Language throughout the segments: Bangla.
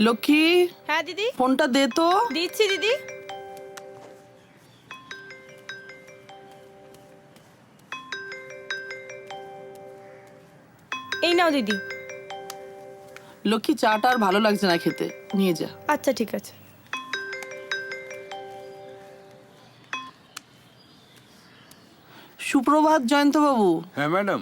লক্ষ্মী, হ্যাঁ দিদি, ফোনটা দে তো। দিচ্ছি দিদি। এই নাও দিদি। লক্ষ্মী, চাটা আর ভালো লাগছে না খেতে, নিয়ে যা। আচ্ছা ঠিক আছে। সুপ্রভাত জয়ন্তবাবু। হ্যাঁ ম্যাডাম,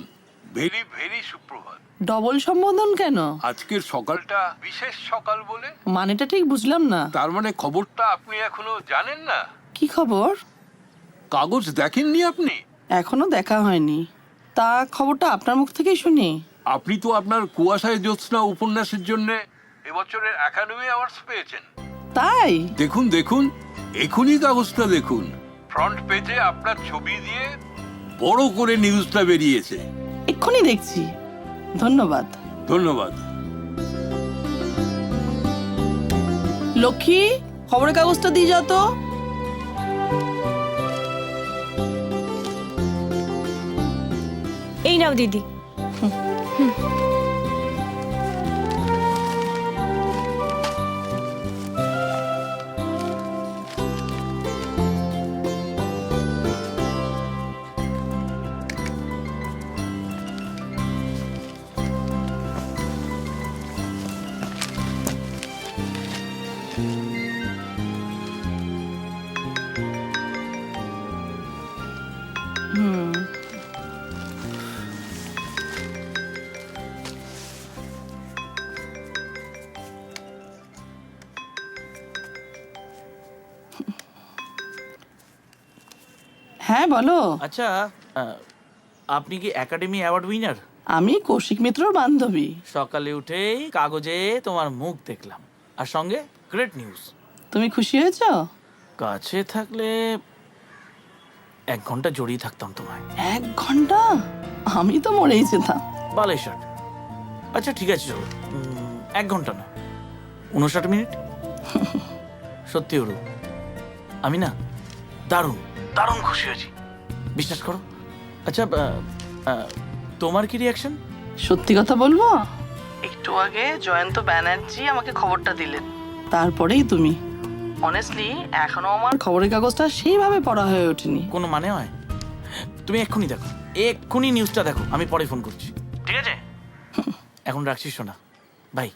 ভেরি ভেরি সুপ্রভাত। ডবল সম্বোধন কেন? আজকের সকালটা বিশেষ সকাল বলে। মানেটা ঠিক বুঝলাম না। তার মানে খবরটা আপনি এখনো জানেন না? কি খবর? কাগজ দেখেননি আপনি? এখনো দেখা হয়নি। তা খবরটা আপনার মুখ থেকেই শুনি। আপনি তো আপনার কুয়াশায় জ্যোৎস্না উপন্যাসের জন্য এবছরের একাডেমি অ্যাওয়ার্ডস পেয়েছেন। তাই? দেখুন দেখুন, এখনই কাগজটা দেখুন। ফ্রন্ট পেজে আপনার ছবি দিয়ে বড় করে নিউজটা বেরিয়েছে। এক্ষুনি দেখছি। ধন্যবাদ। ধন্যবাদ। লক্ষ্মী, খবরের কাগজটা দিয়ে যাও তো। এই নাও দিদি। হ্যাঁ বলো। আচ্ছা, আপনি কি একাডেমি অ্যাওয়ার্ড উইনার? আমি কৌশিক মিত্রর বান্ধবী। সকালে উঠেই কাগজে তোমার মুখ দেখলাম, আর সঙ্গে গ্রেট নিউজ। তুমি খুশি হয়েছো? কাছে থাকলে 1 ঘন্টা জড়িয়ে থাকতাম তোমায়। 1 ঘন্টা? আমি তো মরেই যেতাম। বালাই শট। আচ্ছা ঠিক আছে, চলো 1 ঘন্টা না, 59 মিনিট। সত্যি ওরু, আমি না দারুণ দারুণ খুশি হয়েছি, বিশ্বাস করো। আচ্ছা, তোমার কি রিয়াকশন? সত্যি কথা বলবো, একটু আগে জয়ন্ত ব্যানার্জি আমাকে খবরটা দিলেন, তারপরেই তুমি। অনেস্টলি এখনো আমার খবরের কাগজটা সেইভাবে পড়া হয়ে ওঠেনি। কোনো মানে হয়? তুমি এক্ষুনি দেখো, এক্ষুনি নিউজটা দেখো, আমি পরে ফোন করছি, ঠিক আছে? এখন রাখছি, শোনা, বাই।